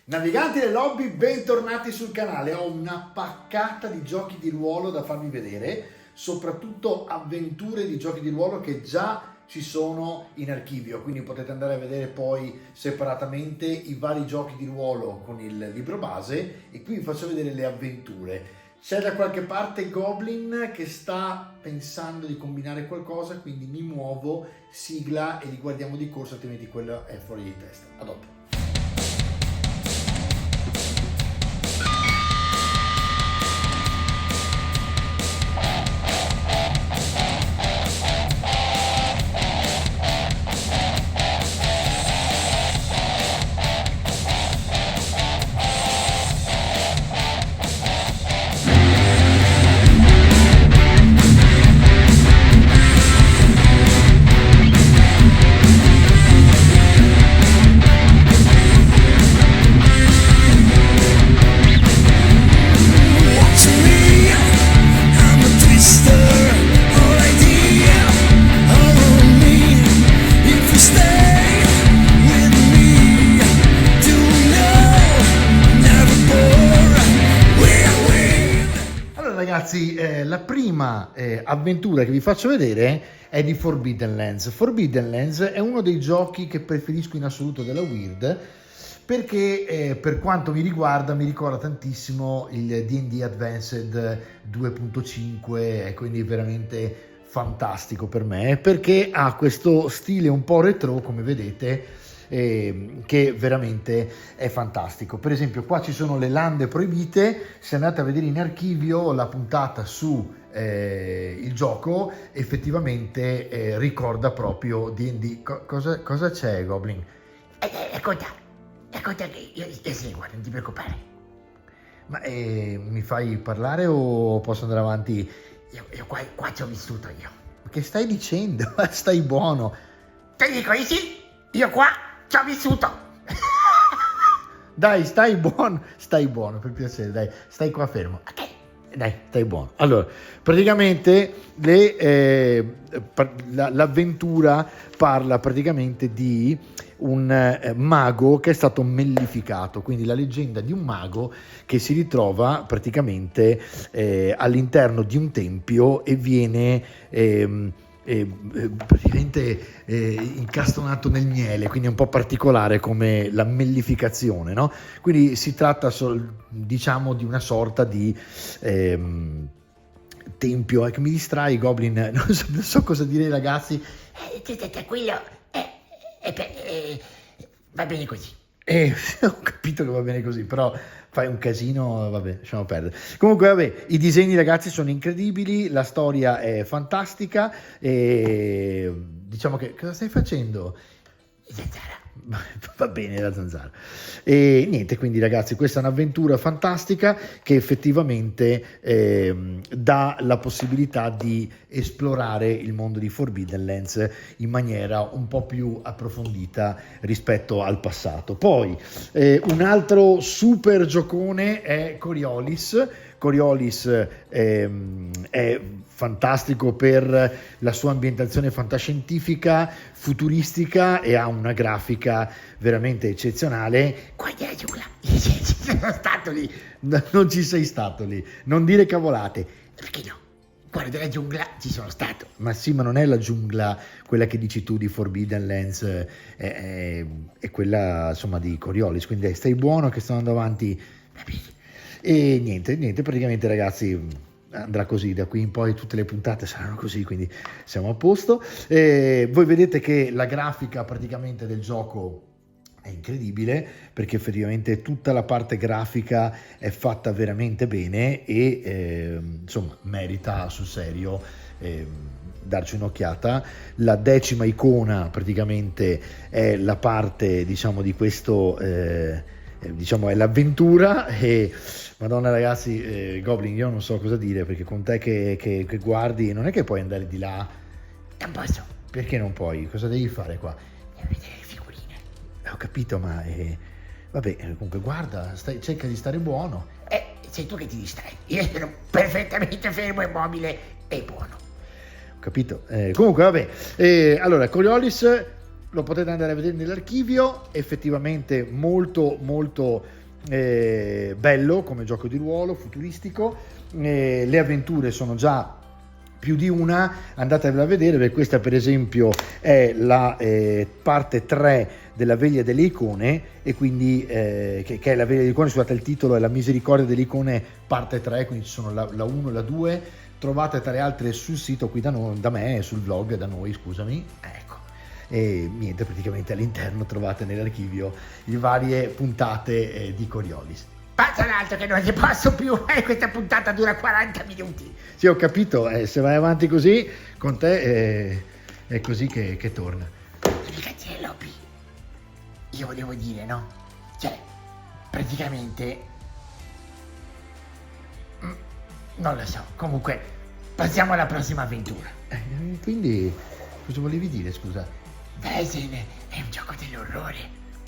Naviganti del hobby, bentornati sul canale. Ho una paccata di giochi di ruolo da farvi vedere, soprattutto avventure di giochi di ruolo che già ci sono in archivio, quindi potete andare a vedere poi separatamente i vari giochi di ruolo con il libro base, e qui vi faccio vedere le avventure. C'è da qualche parte Goblin che sta pensando di combinare qualcosa, quindi mi muovo, sigla e li guardiamo di corsa, altrimenti quello è fuori di testa. A dopo. Ragazzi, la prima avventura che vi faccio vedere è di Forbidden Lands. Forbidden Lands è uno dei giochi che preferisco in assoluto della Weird, perché per quanto mi riguarda mi ricorda tantissimo il D&D Advanced 2.5, quindi veramente fantastico per me, perché ha questo stile un po' retro, come vedete, che veramente è fantastico. Per esempio qua ci sono le lande proibite. Se andate a vedere in archivio la puntata su il gioco, effettivamente ricorda proprio D&D. Cosa c'è, Goblin? Ascolta che io ti seguo, non ti preoccupare. Ma mi fai parlare o posso andare avanti? Io qua ci ho vissuto io. Che stai dicendo? Stai buono. Te dico di sì, io qua ci ho vissuto. Dai, stai buono, per piacere, dai, stai qua fermo. Ok. Dai, stai buono. Allora, praticamente l'avventura parla praticamente di un mago che è stato mellificato, quindi la leggenda di un mago che si ritrova praticamente all'interno di un tempio e viene praticamente incastonato nel miele, quindi è un po' particolare come la mellificazione, no? Quindi si tratta diciamo di una sorta di tempio, che mi distrai, Goblin, non so cosa dire, ragazzi. Tranquillo, va bene così. Ho capito che va bene così, però fai un casino, vabbè, lasciamo perdere. Comunque, vabbè, i disegni, ragazzi, sono incredibili, la storia è fantastica e diciamo che... Cosa stai facendo? Zanzara. Va bene, la zanzara. E niente, quindi ragazzi, questa è un'avventura fantastica che effettivamente dà la possibilità di esplorare il mondo di Forbidden Lands in maniera un po' più approfondita rispetto al passato. Poi un altro super giocone è Coriolis. Coriolis è fantastico per la sua ambientazione fantascientifica, futuristica, e ha una grafica veramente eccezionale. Guarda la giungla, ci sono stato lì. Non ci sei stato lì, non dire cavolate. Perché no? Guarda la giungla, ci sono stato. Ma sì, ma non è la giungla quella che dici tu di Forbidden Lands, è quella insomma di Coriolis, quindi stai buono che sto andando avanti. E niente, praticamente, ragazzi, andrà così, da qui in poi tutte le puntate saranno così, quindi siamo a posto. Voi vedete che la grafica praticamente del gioco è incredibile, perché effettivamente tutta la parte grafica è fatta veramente bene e insomma merita sul serio darci un'occhiata. La 10ª icona praticamente è la parte, diciamo, di questo diciamo è l'avventura. E madonna, ragazzi, Goblin, io non so cosa dire, perché con te che guardi non è che puoi andare di là. Non posso. Perché non puoi? Cosa devi fare qua? Devo vedere le figurine. Ho capito, ma vabbè, comunque guarda, cerca di stare buono. Sei tu che ti distrai. Io sono perfettamente fermo, immobile e buono. Ho capito. Comunque vabbè, allora Coriolis lo potete andare a vedere nell'archivio, effettivamente molto molto bello come gioco di ruolo, futuristico, le avventure sono già più di una, andatevela a vedere, perché questa per esempio è la parte 3 della Veglia delle Icone, e quindi che è la Veglia delle Icone, scusate, il titolo è La Misericordia delle Icone parte 3, quindi ci sono la 1 e la 2, trovate tra le altre sul sito qui da me, sul blog da noi, scusami, ecco. E niente, praticamente all'interno trovate nell'archivio le varie puntate di Coriolis. Passa l'altro che non ne posso più, questa puntata dura 40 minuti. Sì, ho capito, se vai avanti così, con te è così che torna. Ragazzi, Lobby, io volevo dire, no? Cioè, praticamente... non lo so, comunque, passiamo alla prossima avventura. Quindi, cosa volevi dire, scusa? Weizen è un gioco dell'orrore.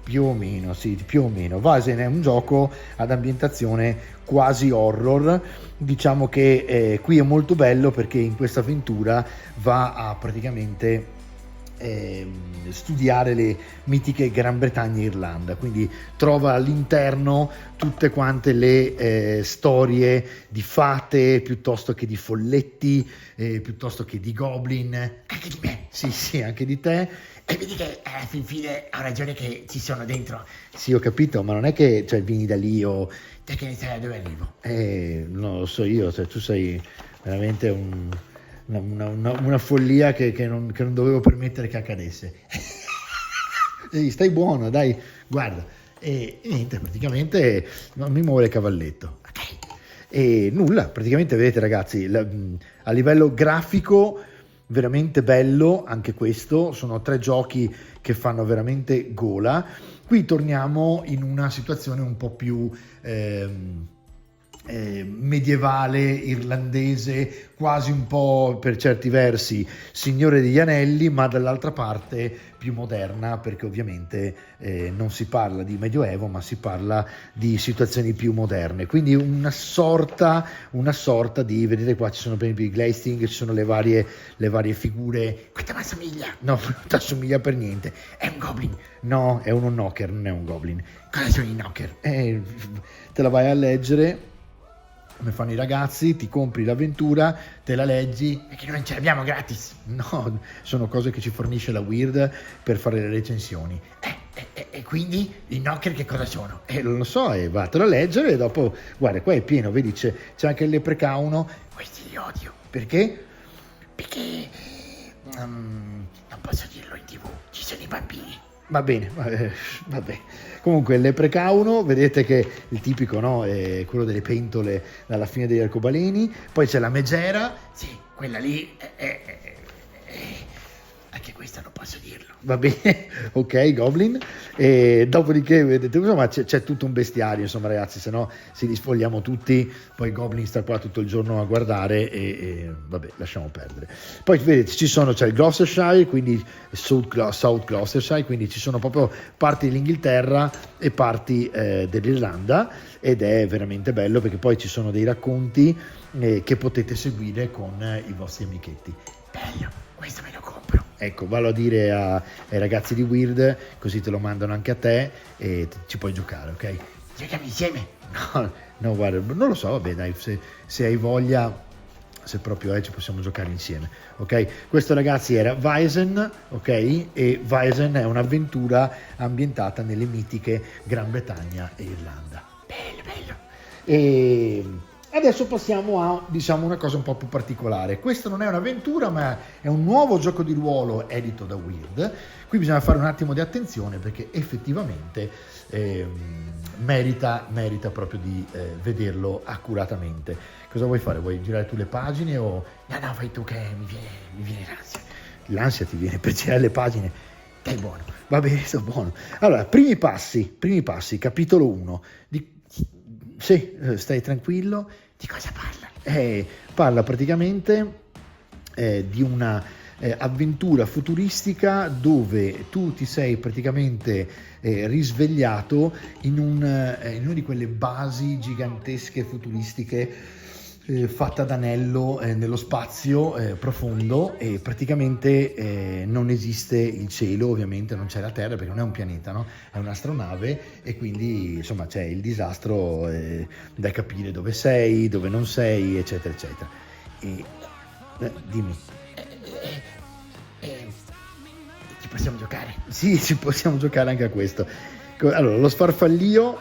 Più o meno, sì, più o meno. Weizen è un gioco ad ambientazione quasi horror. Diciamo che qui è molto bello perché in questa avventura va a praticamente studiare le mitiche Gran Bretagna e Irlanda, quindi trova all'interno tutte quante le storie di fate, piuttosto che di folletti, piuttosto che di goblin, Anche di me. sì, anche di te. E vedi che alla fin fine ho ragione che ci sono dentro. Sì, ho capito, ma non è che vieni da lì o... Te che ne sai da dove arrivo? non lo so io, tu sei veramente una follia che non dovevo permettere che accadesse. Ehi, stai buono, dai, guarda. E niente, praticamente non mi muove il cavalletto. Ok. E nulla, praticamente vedete ragazzi, a livello grafico veramente bello anche questo, sono 3 giochi che fanno veramente gola. Qui torniamo in una situazione un po' più medievale, irlandese, quasi un po' per certi versi Signore degli Anelli, ma dall'altra parte più moderna, perché ovviamente non si parla di medioevo, ma si parla di situazioni più moderne, quindi una sorta di, vedete qua ci sono per esempio i Gleisting, ci sono le varie figure. Questa mi assomiglia. No, non ti assomiglia per niente. È un goblin. No, è uno knocker, non è un goblin. Cosa sono i knocker? Te la vai a leggere come fanno i ragazzi, ti compri l'avventura, te la leggi. Perché non ce l'abbiamo gratis. No, sono cose che ci fornisce la Weird per fare le recensioni. E quindi i knocker che cosa sono? Non lo so, vattelo a leggere e dopo, guarda, qua è pieno, vedi, c'è anche il Leprecauno. Questi li odio. Perché? Perché... non posso dirlo in TV, ci sono i bambini. Va bene, vabbè. Comunque il Leprecauno, vedete che il tipico, no, è quello delle pentole alla fine degli arcobaleni. Poi c'è la Megera. Sì, quella lì anche questa non posso dirlo. Va bene, ok, Goblin. E dopodiché, vedete, insomma, c'è tutto un bestiario, insomma, ragazzi, se no si risfogliamo tutti, poi Goblin sta qua tutto il giorno a guardare e vabbè, lasciamo perdere. Poi vedete, c'è il Gloucestershire, quindi South Gloucestershire, quindi ci sono proprio parti dell'Inghilterra e parti dell'Irlanda, ed è veramente bello perché poi ci sono dei racconti che potete seguire con i vostri amichetti. Bello, questo me lo compro. Ecco, vallo a dire ai ragazzi di Weird, così te lo mandano anche a te e ci puoi giocare, ok? Giochiamo insieme. No, guarda, non lo so, vabbè, dai, se hai voglia, se proprio ci possiamo giocare insieme, ok? Questo, ragazzi, era Weizen, ok? E Weizen è un'avventura ambientata nelle mitiche Gran Bretagna e Irlanda. Bello, bello. E adesso passiamo a, diciamo, una cosa un po' più particolare. Questo non è un'avventura, ma è un nuovo gioco di ruolo edito da Weird. Qui bisogna fare un attimo di attenzione perché effettivamente merita proprio di vederlo accuratamente. Cosa vuoi fare? Vuoi girare tu le pagine o... No, fai tu che mi viene l'ansia. L'ansia ti viene per girare le pagine? Dai buono. Va bene, sto buono. Allora, primi passi, capitolo 1. Sì, stai tranquillo. Di cosa parla? Parla praticamente di una avventura futuristica dove tu ti sei praticamente risvegliato in una di quelle basi gigantesche futuristiche fatta d'anello nello spazio profondo, e praticamente non esiste il cielo, ovviamente non c'è la Terra perché non è un pianeta, no? È un'astronave, e quindi insomma c'è il disastro da capire dove sei, dove non sei, eccetera eccetera. E dimmi. Ci possiamo giocare? Sì, ci possiamo giocare anche a questo. Allora, lo sfarfallio,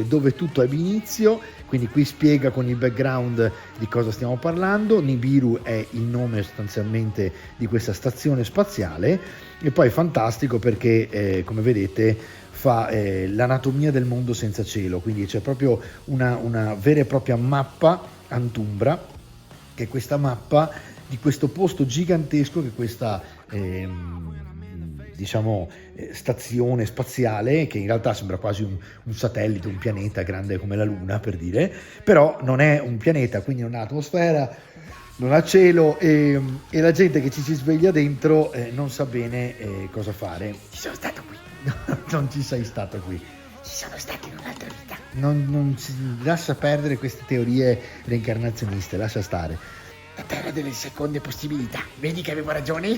dove tutto ebbe inizio, quindi qui spiega con il background di cosa stiamo parlando. Nibiru è il nome sostanzialmente di questa stazione spaziale, e poi è fantastico perché, come vedete, fa l'anatomia del mondo senza cielo, quindi c'è proprio una vera e propria mappa Antumbra, che è questa mappa di questo posto gigantesco, che è questa stazione spaziale, che in realtà sembra quasi un satellite, un pianeta grande come la Luna, per dire, però non è un pianeta, quindi non ha atmosfera, non ha cielo, e la gente che ci si sveglia dentro non sa bene cosa fare. Ci sono stato qui. Non ci sei stato qui. Ci sono stato in un'altra vita. Non si lascia perdere queste teorie reincarnazioniste, lascia stare. La terra delle seconde possibilità. Vedi che avevo ragione?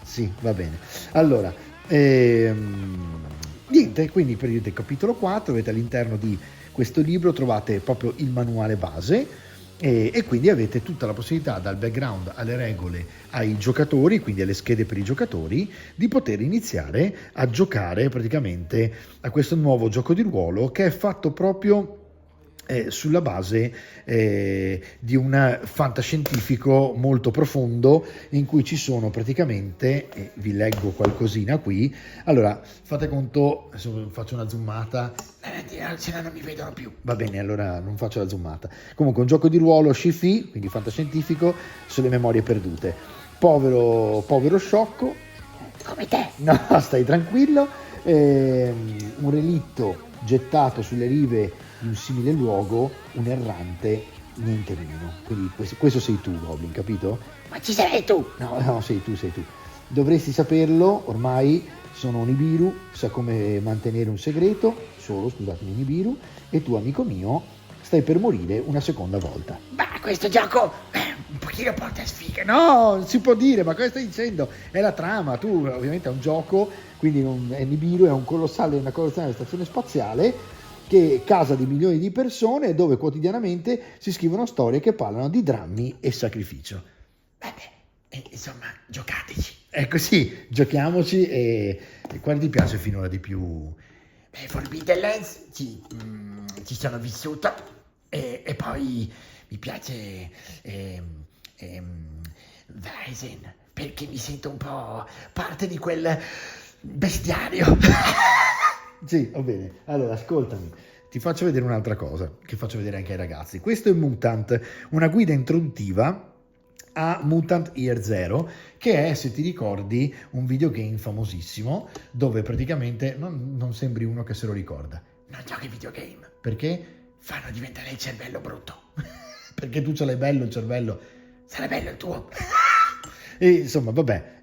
Sì, va bene. Allora, niente, quindi per il capitolo 4 avete all'interno di questo libro trovate proprio il manuale base, e quindi avete tutta la possibilità, dal background alle regole ai giocatori, quindi alle schede per i giocatori, di poter iniziare a giocare praticamente a questo nuovo gioco di ruolo, che è fatto proprio sulla base di un fantascientifico molto profondo, in cui ci sono praticamente, vi leggo qualcosina qui. Allora, fate conto, adesso faccio una zoomata, Se no non mi vedono più. va bene, allora non faccio la zoomata. Comunque un gioco di ruolo sci-fi, quindi fantascientifico, sulle memorie perdute. Povero sciocco, Come te. no, stai tranquillo, un relitto gettato sulle rive di un simile luogo, un errante, niente meno. Quindi questo sei tu, Goblin, capito? Ma ci sei tu. No, sei tu. Dovresti saperlo, ormai sono un Nibiru, sa come mantenere un segreto, scusatemi, Nibiru, e tu, amico mio, stai per morire una seconda volta. Ma questo gioco un pochino porta sfiga, no? No, non si può dire, ma cosa stai dicendo? È la trama, tu ovviamente è un gioco, quindi è Nibiru, è una colossale stazione spaziale, che è casa di milioni di persone, dove quotidianamente si scrivono storie che parlano di drammi e sacrificio. Vabbè, insomma, giocateci. Ecco, sì, giochiamoci, e quale ti piace finora di più? Forbidden Lands ci sono vissuto, e poi mi piace Vaesen, perché mi sento un po' parte di quel bestiario. Sì, va bene. Allora, ascoltami, ti faccio vedere un'altra cosa, che faccio vedere anche ai ragazzi. Questo è Mutant, una guida introduttiva a Mutant Year Zero, che è, se ti ricordi, un videogame famosissimo, dove praticamente non sembri uno che se lo ricorda. Non giochi videogame. Perché? Fanno diventare il cervello brutto. Perché tu ce l'hai bello il cervello. Sarà bello il tuo. E insomma, vabbè,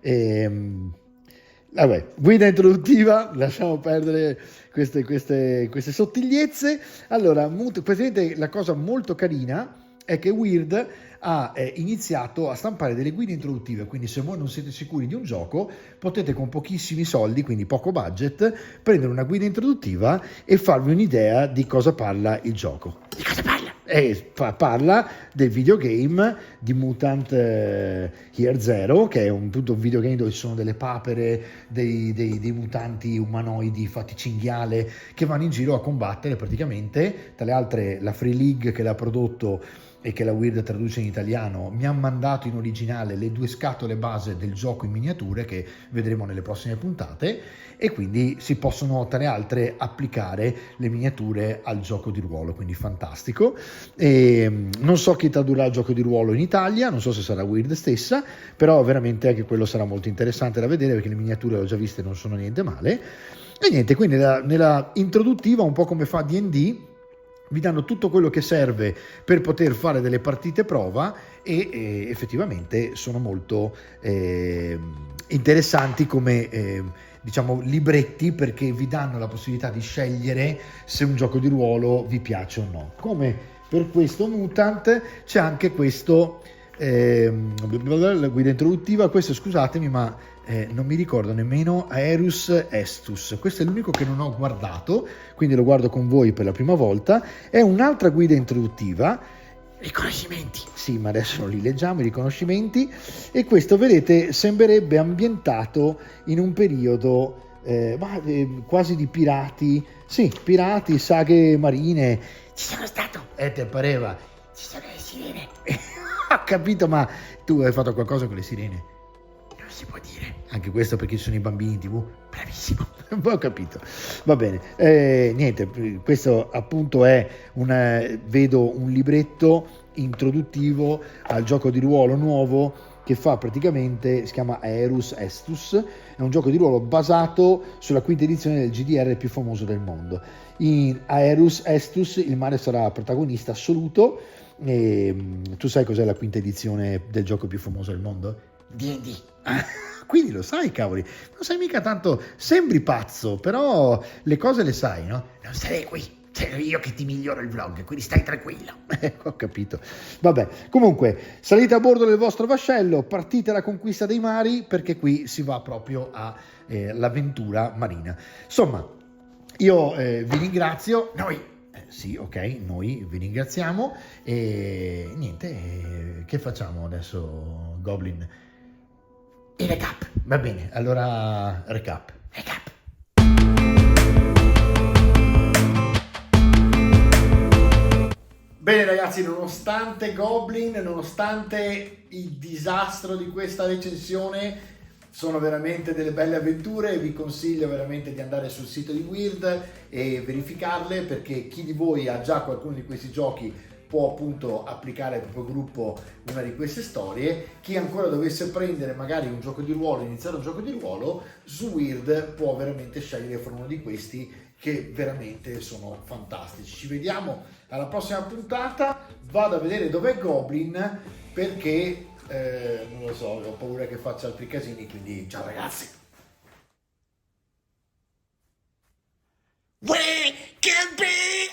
guida introduttiva, lasciamo perdere queste sottigliezze. Allora, praticamente la cosa molto carina è che Weird ha iniziato a stampare delle guide introduttive, quindi se voi non siete sicuri di un gioco, potete con pochissimi soldi, quindi poco budget, prendere una guida introduttiva e farvi un'idea di cosa parla il gioco. Di cosa parla? Parla del videogame di Mutant Year Zero, che è un videogame dove ci sono delle papere, dei mutanti umanoidi fatti cinghiale, che vanno in giro a combattere praticamente. Tra le altre, la Free League, che l'ha prodotto e che la Weird traduce in italiano, mi ha mandato in originale le 2 scatole base del gioco in miniature, che vedremo nelle prossime puntate, e quindi si possono, tra le altre, applicare le miniature al gioco di ruolo, quindi fantastico. E non so chi tradurrà il gioco di ruolo in Italia, non so se sarà Weird stessa, però veramente anche quello sarà molto interessante da vedere, perché le miniature le ho già viste, non sono niente male. E niente, quindi nella introduttiva, un po' come fa D&D, vi danno tutto quello che serve per poter fare delle partite prova, e effettivamente sono molto interessanti come libretti, perché vi danno la possibilità di scegliere se un gioco di ruolo vi piace o no. Come per questo mutant c'è anche questo, la guida introduttiva, questo scusatemi ma non mi ricordo nemmeno, Aerus Estus, questo è l'unico che non ho guardato, quindi lo guardo con voi per la prima volta, è un'altra guida introduttiva. Riconoscimenti. Sì, ma adesso non li leggiamo, i riconoscimenti, e questo, vedete, sembrerebbe ambientato in un periodo quasi di pirati, sì, pirati, saghe marine. Ci sono stato. Te pareva? Ci sono le sirene. Ho capito, ma tu hai fatto qualcosa con le sirene? Non si può dire. Anche questo perché ci sono i bambini in TV? Bravissimo. Ho capito, va bene. Niente, questo appunto è vedo un libretto introduttivo al gioco di ruolo nuovo che fa praticamente, si chiama Aerus Estus, è un gioco di ruolo basato sulla quinta edizione del GDR più famoso del mondo. In Aerus Estus il mare sarà protagonista assoluto. E, tu sai cos'è la quinta edizione del gioco più famoso del mondo? D&D. Quindi lo sai, cavoli, non sai mica tanto, sembri pazzo, però le cose le sai, no? Non sarei qui. Sono io che ti miglioro il vlog, quindi stai tranquillo. Ho capito. Vabbè, comunque, salite a bordo del vostro vascello, partite alla conquista dei mari, perché qui si va proprio all'avventura marina. Insomma, io vi ringrazio. Noi. Sì, ok, noi vi ringraziamo e niente, che facciamo adesso, Goblin? Il recap. Va bene, allora recap. Recap. Bene ragazzi, nonostante Goblin, nonostante il disastro di questa recensione, sono veramente delle belle avventure e vi consiglio veramente di andare sul sito di Weird e verificarle, perché chi di voi ha già qualcuno di questi giochi può appunto applicare al proprio gruppo una di queste storie. Chi ancora dovesse prendere magari un gioco di ruolo, iniziare un gioco di ruolo, su Weird può veramente scegliere fra uno di questi che veramente sono fantastici. Ci vediamo alla prossima puntata, vado a vedere dov'è Goblin perché non lo so, ho paura che faccia altri casini, quindi ciao ragazzi. We can be